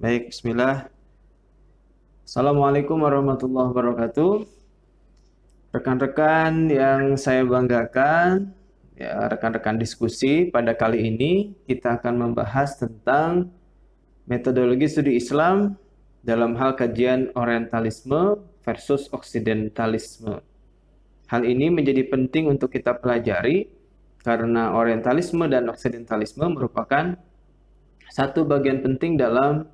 Baik, bismillah. Assalamualaikum warahmatullahi wabarakatuh. Rekan-rekan yang saya banggakan, ya, rekan-rekan diskusi pada kali ini kita akan membahas tentang metodologi studi Islam dalam hal kajian orientalisme versus oksidentalisme. Hal ini menjadi penting untuk kita pelajari karena orientalisme dan oksidentalisme merupakan satu bagian penting dalam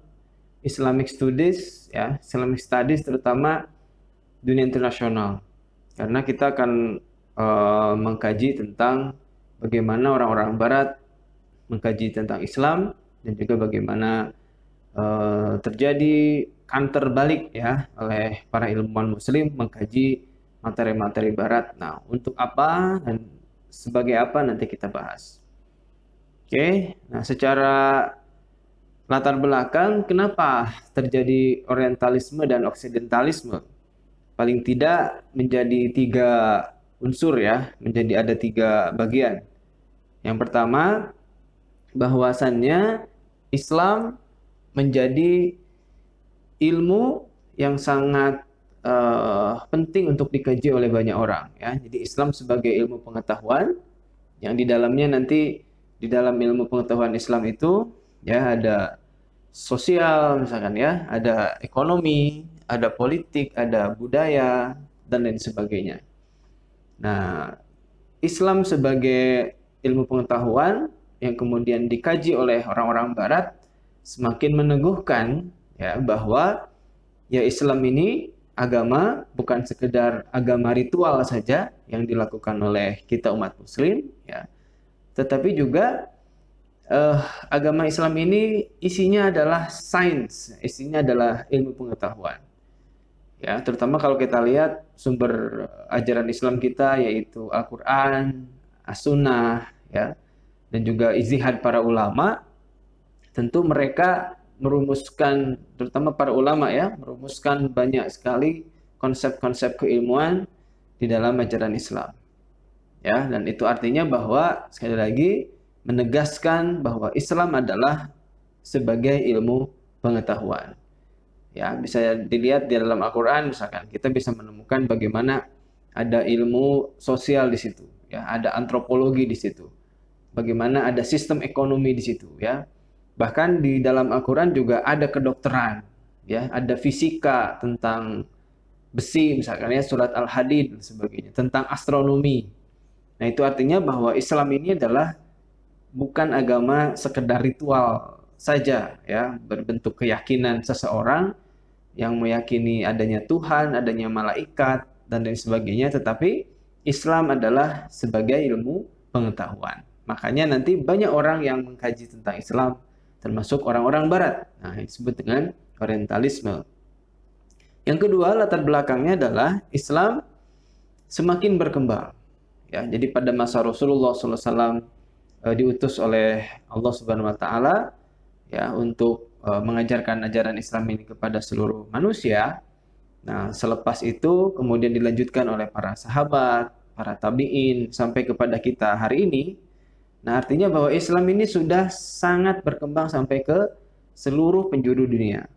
Islamic Studies, ya, Islamic Studies terutama dunia internasional. Karena kita akan mengkaji tentang bagaimana orang-orang Barat mengkaji tentang Islam dan juga bagaimana terjadi counter balik ya oleh para ilmuwan Muslim mengkaji materi-materi Barat. Nah, untuk apa dan sebagai apa nanti kita bahas. Oke, nah secara latar belakang kenapa terjadi orientalisme dan oksidentalisme? Paling tidak menjadi tiga unsur ya, menjadi ada tiga bagian. Yang pertama, bahwasannya Islam menjadi ilmu yang sangat penting untuk dikaji oleh banyak orang ya. Jadi Islam sebagai ilmu pengetahuan yang di dalamnya nanti di dalam ilmu pengetahuan Islam itu ya ada sosial misalkan ya, ada ekonomi, ada politik, ada budaya dan lain sebagainya. Nah, Islam sebagai ilmu pengetahuan yang kemudian dikaji oleh orang-orang barat semakin meneguhkan ya bahwa ya Islam ini agama bukan sekedar agama ritual saja yang dilakukan oleh kita umat muslim ya, tetapi juga agama Islam ini isinya adalah sains, isinya adalah ilmu pengetahuan. Ya, terutama kalau kita lihat sumber ajaran Islam kita yaitu Al-Qur'an, As-Sunnah, ya, dan juga ijtihad para ulama, tentu mereka merumuskan, terutama para ulama ya, merumuskan banyak sekali konsep-konsep keilmuan di dalam ajaran Islam. Ya, dan itu artinya bahwa sekali lagi menegaskan bahwa Islam adalah sebagai ilmu pengetahuan. Ya, bisa dilihat di dalam Al-Qur'an misalkan kita bisa menemukan bagaimana ada ilmu sosial di situ, ya, ada antropologi di situ. Bagaimana ada sistem ekonomi di situ, ya. Bahkan di dalam Al-Qur'an juga ada kedokteran, ya, ada fisika tentang besi misalkan ya surat Al-Hadid dan sebagainya, tentang astronomi. Nah, itu artinya bahwa Islam ini adalah bukan agama sekedar ritual saja ya, berbentuk keyakinan seseorang yang meyakini adanya Tuhan, adanya malaikat dan lain sebagainya, tetapi Islam adalah sebagai ilmu pengetahuan. Makanya nanti banyak orang yang mengkaji tentang Islam, termasuk orang-orang barat. Nah, yang disebut dengan orientalisme. Yang kedua, latar belakangnya adalah Islam semakin berkembang. Ya, jadi pada masa Rasulullah SAW diutus oleh Allah Subhanahu Wa Taala ya untuk mengajarkan ajaran Islam ini kepada seluruh manusia. Nah, selepas itu kemudian dilanjutkan oleh para sahabat, para tabi'in sampai kepada kita hari ini. Nah, artinya bahwa Islam ini sudah sangat berkembang sampai ke seluruh penjuru dunia.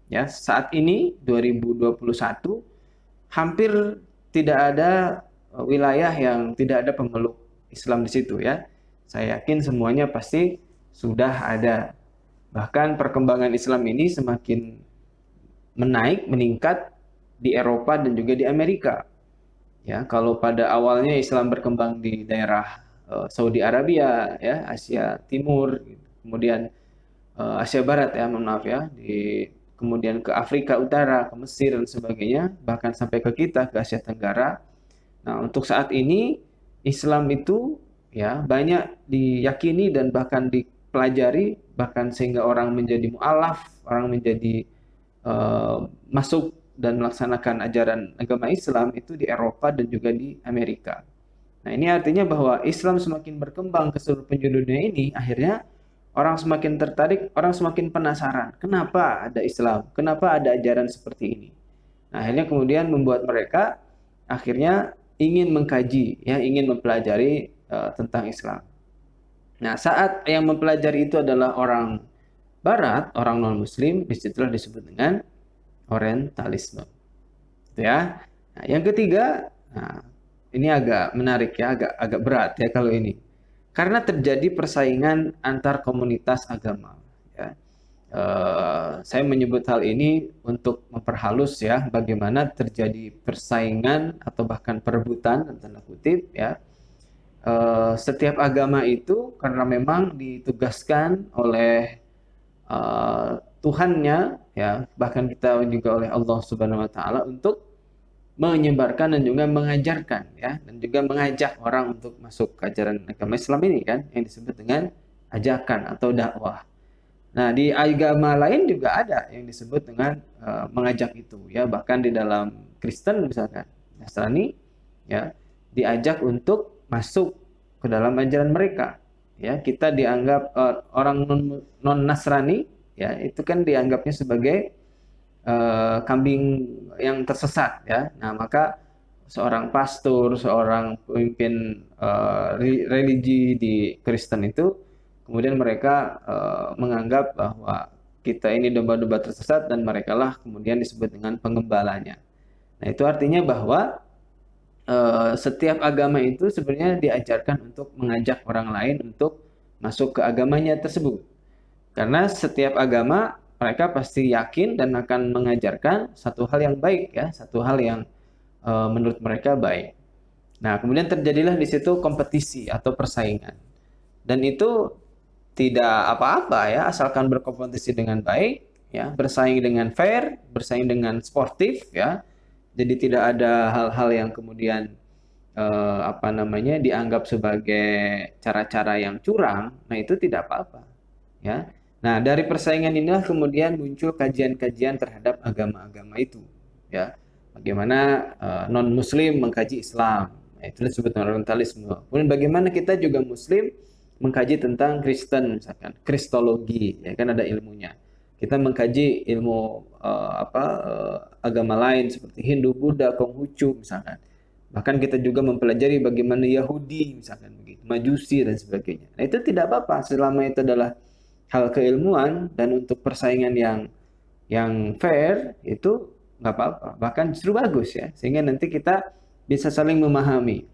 Ya, saat ini 2021 hampir tidak ada wilayah yang tidak ada pemeluk Islam di situ ya. Saya yakin semuanya pasti sudah ada. Bahkan perkembangan Islam ini semakin meningkat di Eropa dan juga di Amerika. Ya, kalau pada awalnya Islam berkembang di daerah Saudi Arabia, ya, Asia Timur, kemudian Asia Barat ya, mohon maaf ya, kemudian ke Afrika Utara, ke Mesir dan sebagainya, bahkan sampai ke kita, ke Asia Tenggara. Nah, untuk saat ini Islam itu ya banyak diyakini dan bahkan dipelajari, bahkan sehingga orang menjadi mu'alaf, orang menjadi masuk dan melaksanakan ajaran agama Islam itu di Eropa dan juga di Amerika. Nah, ini artinya bahwa Islam semakin berkembang ke seluruh penjuru dunia ini, akhirnya orang semakin tertarik, orang semakin penasaran. Kenapa ada Islam? Kenapa ada ajaran seperti ini? Nah, akhirnya kemudian membuat mereka akhirnya ingin mengkaji, ya, ingin mempelajari tentang Islam. Nah, saat yang mempelajari itu adalah orang Barat, orang non-Muslim, disitulah disebut dengan Orientalisme. Gitu ya. Nah, yang ketiga, nah, ini agak menarik ya, agak berat ya kalau ini. Karena terjadi persaingan antar komunitas agama. Ya. Saya menyebut hal ini untuk memperhalus ya bagaimana terjadi persaingan atau bahkan perebutan tanda kutip ya. Setiap agama itu karena memang ditugaskan oleh Tuhannya ya, bahkan kita juga oleh Allah Subhanahu wa taala untuk menyebarkan dan juga mengajarkan ya, dan juga mengajak orang untuk masuk ke ajaran agama Islam ini kan yang disebut dengan ajakan atau dakwah. Nah, di agama lain juga ada yang disebut dengan mengajak itu ya, bahkan di dalam Kristen misalkan Nasrani ya diajak untuk masuk ke dalam ajaran mereka. Ya, kita dianggap orang non Nasrani ya, itu kan dianggapnya sebagai kambing yang tersesat ya. Nah, maka seorang pastor, seorang pemimpin religi di Kristen itu kemudian mereka menganggap bahwa kita ini domba-domba tersesat dan merekalah kemudian disebut dengan penggembalanya. Nah, itu artinya bahwa setiap agama itu sebenarnya diajarkan untuk mengajak orang lain untuk masuk ke agamanya tersebut. Karena setiap agama mereka pasti yakin dan akan mengajarkan satu hal yang baik ya, satu hal yang menurut mereka baik. Nah, kemudian terjadilah di situ kompetisi atau persaingan. Dan itu tidak apa-apa ya, asalkan berkompetisi dengan baik, ya, bersaing dengan fair, bersaing dengan sportif, ya. Jadi tidak ada hal-hal yang kemudian dianggap sebagai cara-cara yang curang. Nah, itu tidak apa-apa, ya. Nah, dari persaingan inilah kemudian muncul kajian-kajian terhadap agama-agama itu, ya. Bagaimana non-Muslim mengkaji Islam, nah, itu disebut orientalisme. Kemudian bagaimana kita juga Muslim mengkaji tentang Kristen, misalkan Kristologi, ya kan ada ilmunya. Kita mengkaji ilmu agama lain seperti Hindu, Buddha, Konghucu, misalkan. Bahkan kita juga mempelajari bagaimana Yahudi, misalkan begitu, Majusi dan sebagainya. Nah, itu tidak apa-apa selama itu adalah hal keilmuan dan untuk persaingan yang fair itu nggak apa-apa, bahkan justru bagus ya, sehingga nanti kita bisa saling memahami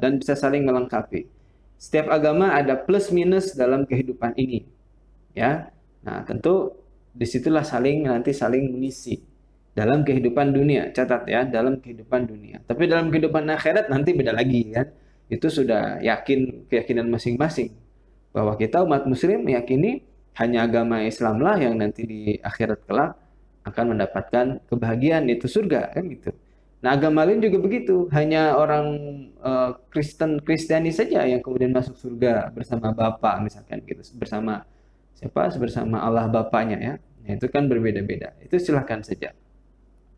dan bisa saling melengkapi. Setiap agama ada plus minus dalam kehidupan ini, ya. Nah, tentu disitulah nanti saling mengisi dalam kehidupan dunia. Catat ya, dalam kehidupan dunia. Tapi dalam kehidupan akhirat nanti beda lagi kan. Itu sudah keyakinan masing-masing bahwa kita umat Muslim meyakini hanya agama Islam lah yang nanti di akhirat kelak akan mendapatkan kebahagiaan, itu surga kan gitu. Nah, agama lain juga begitu, hanya orang Kristiani saja yang kemudian masuk surga bersama Bapa misalkan gitu, bersama siapa? Bersama Allah Bapaknya ya. Nah, itu kan berbeda-beda. Itu silahkan saja.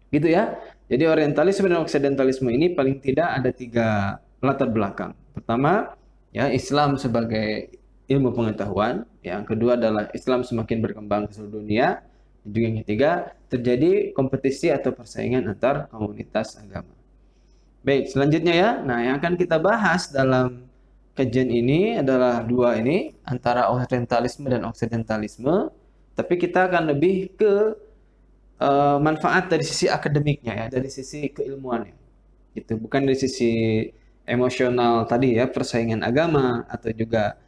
Gitu ya. Jadi orientalisme dan oksidentalisme ini paling tidak ada 3 latar belakang. Pertama, ya Islam sebagai ilmu pengetahuan. Yang kedua adalah Islam semakin berkembang ke seluruh dunia. Juga yang ketiga, terjadi kompetisi atau persaingan antar komunitas agama. Baik, selanjutnya ya. Nah, yang akan kita bahas dalam kajian ini adalah 2 ini, antara orientalisme dan oksidentalisme. Tapi kita akan lebih ke manfaat dari sisi akademiknya ya, dari sisi keilmuannya. Gitu, bukan dari sisi emosional tadi ya, persaingan agama atau juga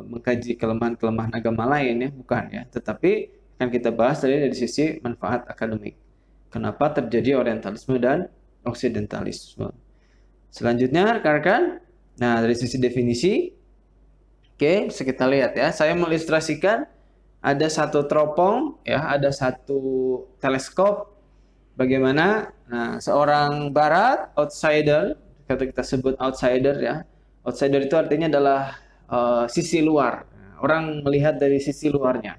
mengkaji kelemahan-kelemahan agama lain ya, bukan ya, tetapi akan kita bahas dari sisi manfaat akademik. Kenapa terjadi orientalisme dan oksidentalisme? Selanjutnya rekan-rekan, nah dari sisi definisi, oke, bisa kita lihat ya. Saya mengilustrasikan ada satu teropong ya, ada satu teleskop. Bagaimana seorang barat outsider, kata kita sebut outsider ya. Outsider itu artinya adalah sisi luar. Orang melihat dari sisi luarnya.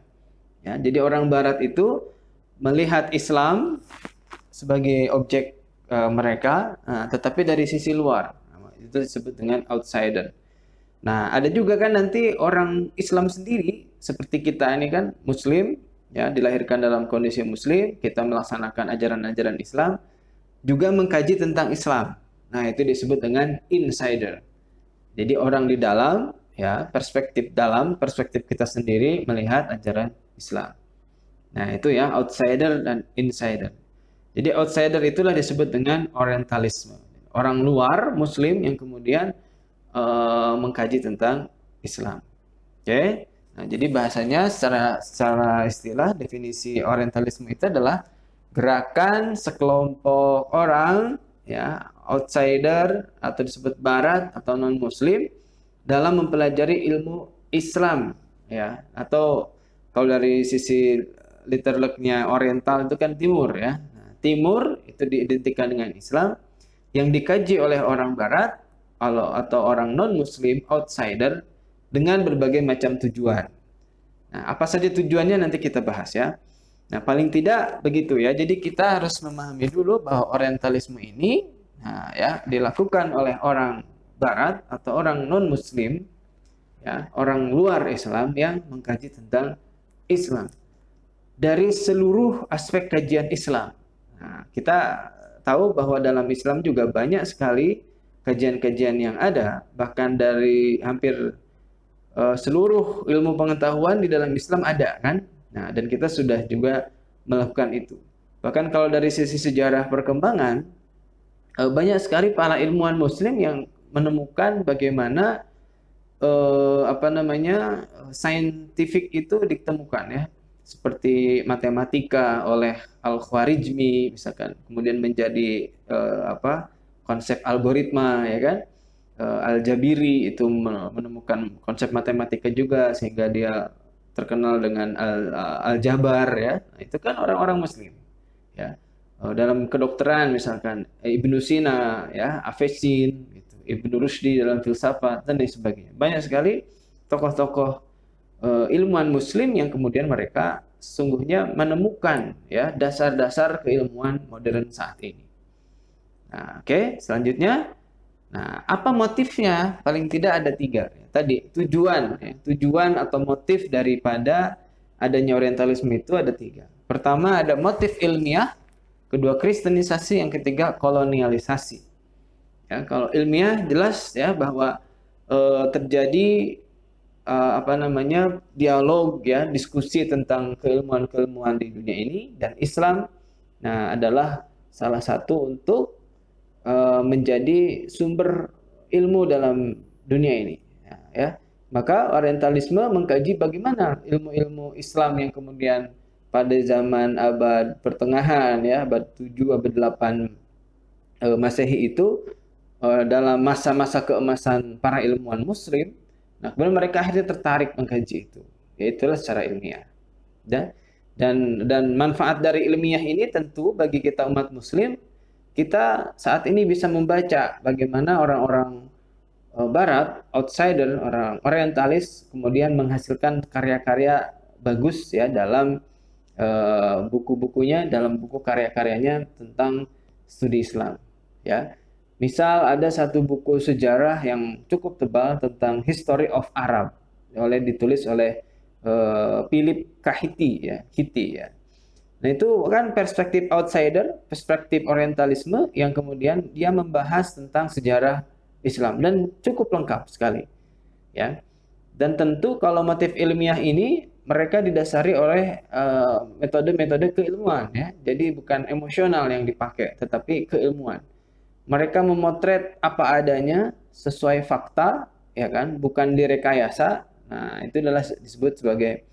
Ya, jadi orang barat itu melihat Islam sebagai objek mereka, tetapi dari sisi luar. Itu disebut dengan outsider. Nah, ada juga kan nanti orang Islam sendiri, seperti kita ini kan Muslim, ya dilahirkan dalam kondisi Muslim, kita melaksanakan ajaran-ajaran Islam, juga mengkaji tentang Islam. Nah, itu disebut dengan insider. Jadi orang di dalam ya, perspektif kita sendiri melihat ajaran Islam. Nah, itu ya outsider dan insider. Jadi outsider itulah disebut dengan orientalisme. Orang luar Muslim yang kemudian mengkaji tentang Islam. Oke. Nah, jadi bahasanya secara istilah definisi orientalisme itu adalah gerakan sekelompok orang ya, outsider atau disebut barat atau non muslim dalam mempelajari ilmu Islam ya, atau kalau dari sisi literalnya oriental itu kan timur ya. Nah, timur itu diidentikan dengan Islam yang dikaji oleh orang barat atau orang non muslim outsider dengan berbagai macam tujuan. Nah, apa saja tujuannya nanti kita bahas ya. Nah, paling tidak begitu ya. Jadi kita harus memahami dulu bahwa orientalisme ini ya dilakukan oleh orang barat atau orang non-muslim ya, orang luar Islam yang mengkaji tentang Islam dari seluruh aspek kajian Islam. Nah, kita tahu bahwa dalam Islam juga banyak sekali kajian-kajian yang ada, bahkan dari hampir seluruh ilmu pengetahuan di dalam Islam ada kan. Nah, dan kita sudah juga melakukan itu. Bahkan kalau dari sisi sejarah perkembangan, banyak sekali para ilmuwan Muslim yang menemukan bagaimana saintifik itu ditemukan ya, seperti matematika oleh Al-Khwarizmi misalkan, kemudian menjadi konsep algoritma ya kan. Al-Jabiri itu menemukan konsep matematika juga sehingga dia terkenal dengan Al-Jabar ya. Nah, itu kan orang-orang Muslim ya. Dalam kedokteran misalkan Ibnu Sina ya, Avicenna gitu, Ibnu Rushdi dalam filsafat dan lain sebagainya. Banyak sekali tokoh-tokoh ilmuwan Muslim yang kemudian mereka sungguhnya menemukan ya dasar-dasar keilmuan modern saat ini. Nah, oke, selanjutnya. Nah, apa motifnya? Paling tidak ada 3. Tadi tujuan, ya. Tujuan atau motif daripada adanya orientalisme itu ada 3. Pertama ada motif ilmiah, kedua kristenisasi, yang ketiga kolonialisasi. Ya, kalau ilmiah jelas ya bahwa terjadi dialog ya, diskusi tentang keilmuan-keilmuan di dunia ini, dan Islam adalah salah satu untuk menjadi sumber ilmu dalam dunia ini ya. Maka orientalisme mengkaji bagaimana ilmu-ilmu Islam yang kemudian pada zaman abad pertengahan ya, abad 7 abad 8 Masehi itu dalam masa-masa keemasan para ilmuwan muslim. Nah, kemudian mereka akhirnya tertarik mengkaji itu, yaitulah secara ilmiah. Dan manfaat dari ilmiah ini tentu bagi kita umat muslim, kita saat ini bisa membaca bagaimana orang-orang barat, outsider, orang orientalis kemudian menghasilkan karya-karya bagus ya dalam buku-bukunya, dalam buku karya-karyanya tentang studi Islam ya. Misal ada satu buku sejarah yang cukup tebal tentang History of Arab ditulis oleh Philip Kahiti ya, ya. Nah, itu kan perspektif outsider, perspektif orientalisme yang kemudian dia membahas tentang sejarah Islam dan cukup lengkap sekali. Ya. Dan tentu kalau motif ilmiah ini mereka didasari oleh metode-metode keilmuan ya. Jadi bukan emosional yang dipakai, tetapi keilmuan. Mereka memotret apa adanya sesuai fakta, ya kan, bukan direkayasa. Nah, itu adalah disebut sebagai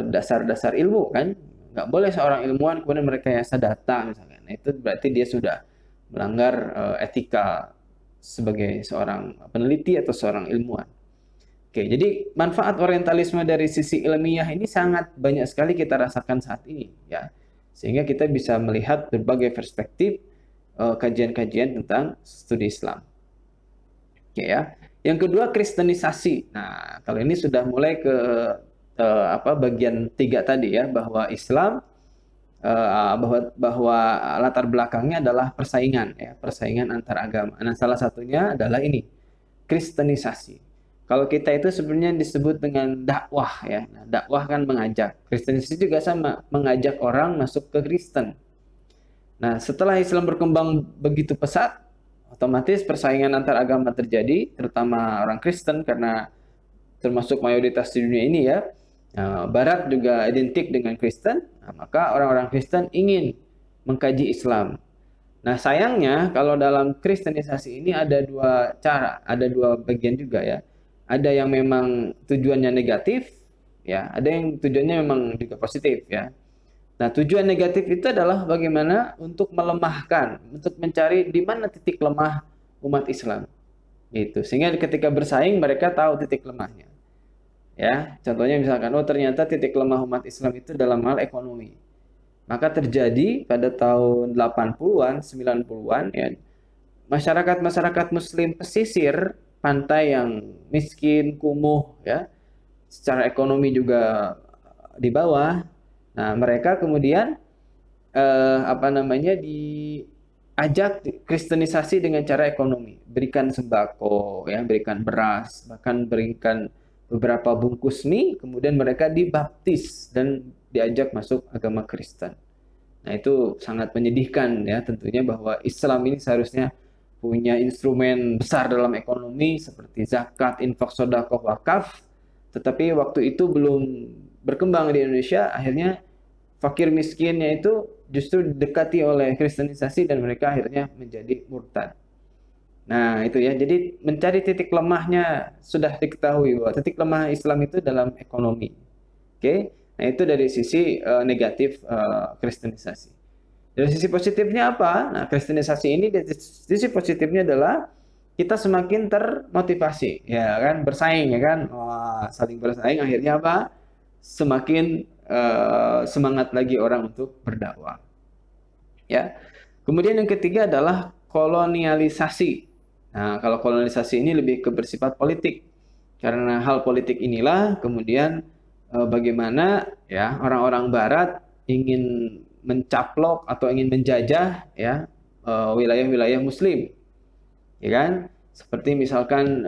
dasar-dasar ilmu kan. Nggak boleh seorang ilmuwan kemudian merekayasa data misalnya. Nah, itu berarti dia sudah melanggar etika sebagai seorang peneliti atau seorang ilmuwan. Oke, jadi manfaat orientalisme dari sisi ilmiah ini sangat banyak sekali kita rasakan saat ini ya. Sehingga kita bisa melihat berbagai perspektif kajian-kajian tentang studi Islam. Oke ya. Yang kedua kristenisasi. Nah, kalau ini sudah mulai ke bagian 3 tadi ya, bahwa Islam bahwa latar belakangnya adalah persaingan ya, persaingan antar agama. Nah, salah satunya adalah ini, kristenisasi. Kalau kita itu sebenarnya disebut dengan dakwah ya. Nah, dakwah kan mengajak. Kristenisasi juga sama, mengajak orang masuk ke Kristen. Nah, setelah Islam berkembang begitu pesat, otomatis persaingan antar agama terjadi, terutama orang Kristen karena termasuk mayoritas di dunia ini ya, Barat juga identik dengan Kristen, nah, maka orang-orang Kristen ingin mengkaji Islam. Nah, sayangnya kalau dalam kristenisasi ini ada dua cara, ada dua bagian juga ya. Ada yang memang tujuannya negatif, ya, ada yang tujuannya memang juga positif ya. Nah, tujuan negatif itu adalah bagaimana untuk melemahkan, untuk mencari di mana titik lemah umat Islam. Gitu. Sehingga ketika bersaing mereka tahu titik lemahnya. Ya, contohnya misalkan, oh ternyata titik lemah umat Islam itu dalam hal ekonomi. Maka terjadi pada tahun 80-an, 90-an ya, masyarakat-masyarakat muslim pesisir pantai yang miskin, kumuh ya, secara ekonomi juga di bawah. Nah, mereka kemudian diajak kristenisasi dengan cara ekonomi, berikan sembako ya, berikan beras, bahkan berikan beberapa bungkus mie, kemudian mereka dibaptis dan diajak masuk agama Kristen. Nah, itu sangat menyedihkan ya tentunya, bahwa Islam ini seharusnya punya instrumen besar dalam ekonomi seperti zakat, infak, sedekah, wakaf, tetapi waktu itu belum berkembang di Indonesia. Akhirnya fakir miskinnya itu justru didekati oleh kristenisasi dan mereka akhirnya menjadi murtad. Nah, itu ya. Jadi mencari titik lemahnya sudah diketahui bahwa titik lemah Islam itu dalam ekonomi. Oke. Nah, itu dari sisi negatif kristenisasi. Dari sisi positifnya apa? Nah, kristenisasi ini dari sisi positifnya adalah kita semakin termotivasi, ya kan, bersaing, ya kan, wah, saling bersaing, akhirnya apa? Semakin semangat lagi orang untuk berdakwah. Ya. Kemudian yang ketiga adalah kolonialisasi. Nah, kalau kolonialisasi ini lebih ke bersifat politik. Karena hal politik inilah kemudian bagaimana ya orang-orang Barat ingin mencaplok atau ingin menjajah ya wilayah-wilayah Muslim, ya kan? Seperti misalkan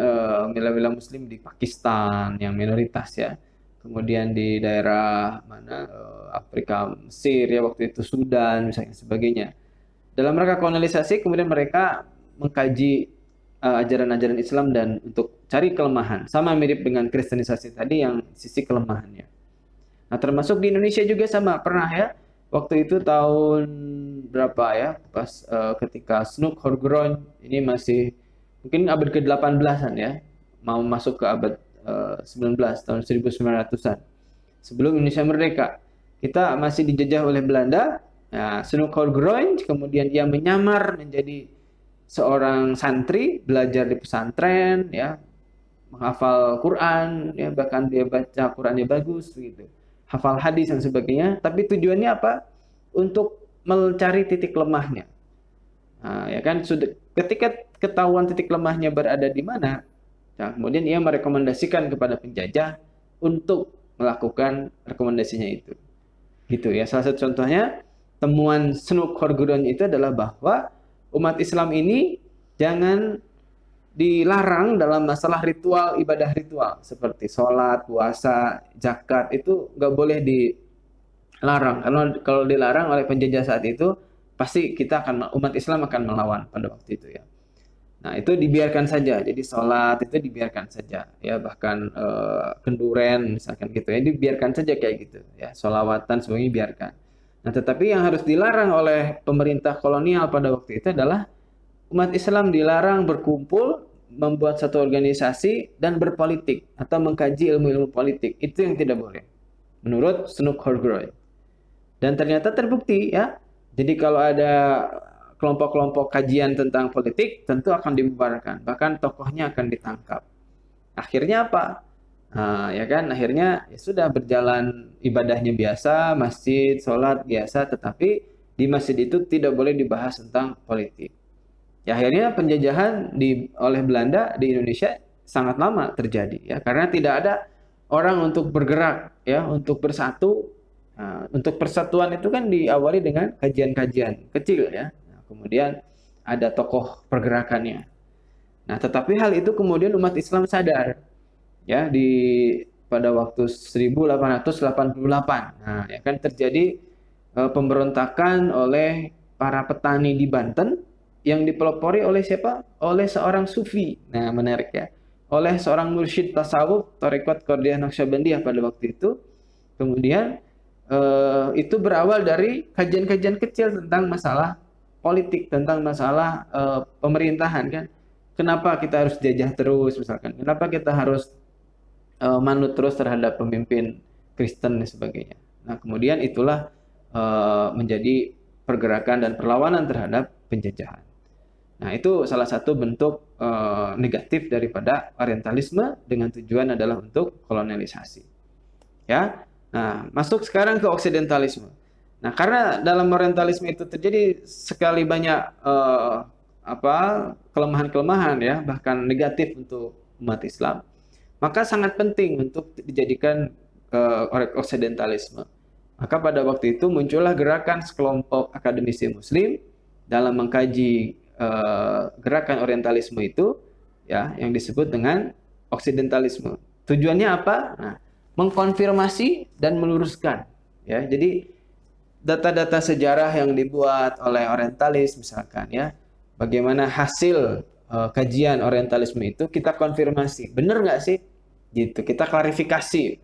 wilayah-wilayah Muslim di Pakistan yang minoritas ya, kemudian di daerah mana Afrika, Mesir ya waktu itu, Sudan misalnya sebagainya. Dalam rangka kolonialisasi kemudian mereka mengkaji ajaran-ajaran Islam dan untuk cari kelemahan, sama mirip dengan kristenisasi tadi yang sisi kelemahannya. Nah, termasuk di Indonesia juga sama, pernah ya waktu itu tahun berapa ya, pas ketika Snook Horguron ini masih mungkin abad ke-18-an ya, mau masuk ke abad 19, tahun 1900-an. Sebelum Indonesia merdeka, kita masih dijajah oleh Belanda. Nah, Snook Horguron kemudian dia menyamar menjadi seorang santri, belajar di pesantren ya, menghafal Quran ya, bahkan dia baca Qurannya bagus gitu, hafal hadis dan sebagainya. Tapi tujuannya apa? Untuk mencari titik lemahnya. Nah, ya kan, sudah ketika ketahuan titik lemahnya berada di mana, nah, kemudian ia merekomendasikan kepada penjajah untuk melakukan rekomendasinya itu. Gitu ya. Salah satu contohnya temuan Snook Horguron itu adalah bahwa umat Islam ini jangan dilarang dalam masalah ritual, ibadah ritual seperti sholat, puasa, zakat, itu nggak boleh dilarang. Karena kalau dilarang oleh penjajah saat itu, pasti umat Islam akan melawan pada waktu itu ya. Nah, itu dibiarkan saja. Jadi sholat itu dibiarkan saja ya, bahkan kenduren misalkan gitu ya, dibiarkan saja kayak gitu ya, sholawatan semuanya biarkan. Nah, tetapi yang harus dilarang oleh pemerintah kolonial pada waktu itu adalah umat Islam dilarang berkumpul, membuat satu organisasi dan berpolitik atau mengkaji ilmu-ilmu politik. Itu yang tidak boleh menurut Snook Horguroy. Dan ternyata terbukti ya. Jadi kalau ada kelompok-kelompok kajian tentang politik, tentu akan dibubarkan, bahkan tokohnya akan ditangkap. Akhirnya apa? Nah, ya kan, akhirnya ya sudah berjalan ibadahnya biasa, masjid, sholat biasa, tetapi di masjid itu tidak boleh dibahas tentang politik. Ya, akhirnya penjajahan oleh Belanda di Indonesia sangat lama terjadi ya, karena tidak ada orang untuk bergerak ya, untuk bersatu. Nah, untuk persatuan itu kan diawali dengan kajian-kajian kecil ya. Nah, kemudian ada tokoh pergerakannya. Nah, tetapi hal itu kemudian umat Islam sadar ya pada waktu 1888. Nah, ya kan terjadi pemberontakan oleh para petani di Banten yang dipelopori oleh siapa? Oleh seorang sufi. Nah, menarik ya. oleh seorang mursyid tasawuf Thariqat Qadriyah Naqsyabandiyah pada waktu itu. Kemudian itu berawal dari kajian-kajian kecil tentang masalah politik, tentang masalah pemerintahan kan. Kenapa kita harus jajah terus misalkan? Kenapa kita harus manut terus terhadap pemimpin Kristen dan sebagainya. Nah, kemudian itulah menjadi pergerakan dan perlawanan terhadap penjajahan. Nah, itu salah satu bentuk negatif daripada orientalisme dengan tujuan adalah untuk kolonialisasi. Ya. Nah, masuk sekarang ke oksidentalisme. Nah, karena dalam orientalisme itu terjadi sekali banyak kelemahan-kelemahan ya, bahkan negatif untuk umat Islam, maka sangat penting untuk dijadikan oksidentalisme. Maka pada waktu itu muncullah gerakan sekelompok akademisi Muslim dalam mengkaji gerakan orientalisme itu, ya, yang disebut dengan oksidentalisme. Tujuannya apa? Nah, mengkonfirmasi dan meluruskan. Ya, jadi data-data sejarah yang dibuat oleh orientalis, misalkan, ya, bagaimana hasil kajian orientalisme itu kita konfirmasi, benar nggak sih? Gitu, kita klarifikasi.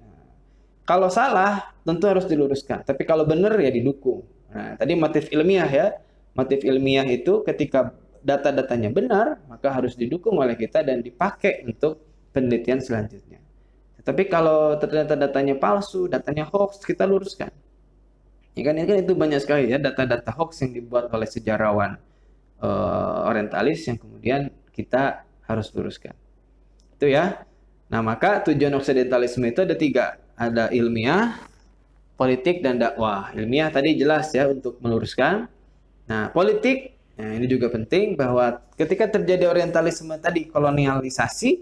Kalau salah, tentu harus diluruskan. Tapi kalau benar ya didukung. Nah, tadi motif ilmiah ya. Motif ilmiah itu ketika data-datanya benar, maka harus didukung oleh kita dan dipakai untuk penelitian selanjutnya. Tapi kalau ternyata datanya palsu, datanya hoax, kita luruskan. Ya kan, itu banyak sekali ya data-data hoax yang dibuat oleh sejarawan orientalis yang kemudian kita harus luruskan. Itu ya. Nah, maka tujuan oksidentalisme itu ada 3. Ada ilmiah, politik, dan dakwah. Ilmiah tadi jelas ya untuk meluruskan. Nah, politik, nah ini juga penting bahwa ketika terjadi orientalisme tadi, kolonialisasi,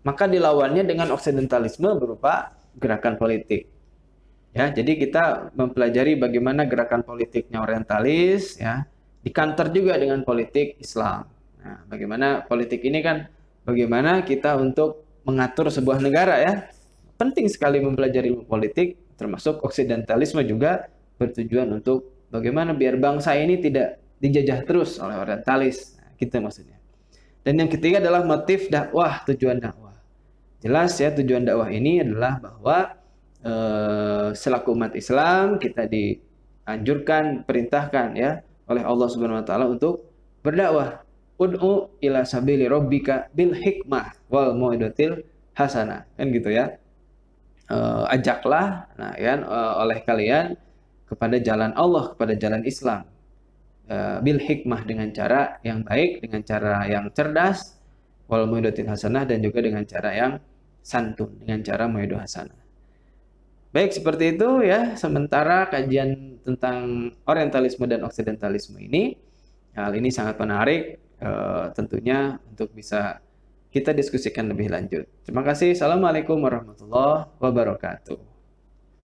maka dilawannya dengan oksidentalisme berupa gerakan politik. Ya, jadi kita mempelajari bagaimana gerakan politiknya orientalis, ya, dikantor juga dengan politik Islam. Nah, bagaimana politik ini kan, bagaimana kita untuk mengatur sebuah negara ya. Penting sekali mempelajari ilmu politik, termasuk oksidentalisme juga bertujuan untuk bagaimana biar bangsa ini tidak dijajah terus oleh orientalis. Nah, gitu maksudnya. Dan yang ketiga adalah motif dakwah, tujuan dakwah. Jelas ya, tujuan dakwah ini adalah bahwa selaku umat Islam kita dianjurkan, perintahkan ya oleh Allah Subhanahu wa taala untuk berdakwah. Ud'u ila sabili rabbika bil hikmah wal mau'izatil hasanah. Kan gitu ya. Ajaklah oleh kalian kepada jalan Allah, kepada jalan Islam, bil hikmah, dengan cara yang baik, dengan cara yang cerdas, wal mau'izatil hasanah, dan juga dengan cara yang santun, dengan cara mau'izah hasanah. Baik, seperti itu ya sementara kajian tentang orientalisme dan oksidentalisme ini. Hal ini sangat menarik tentunya untuk bisa kita diskusikan lebih lanjut. Terima kasih. Assalamualaikum warahmatullahi wabarakatuh.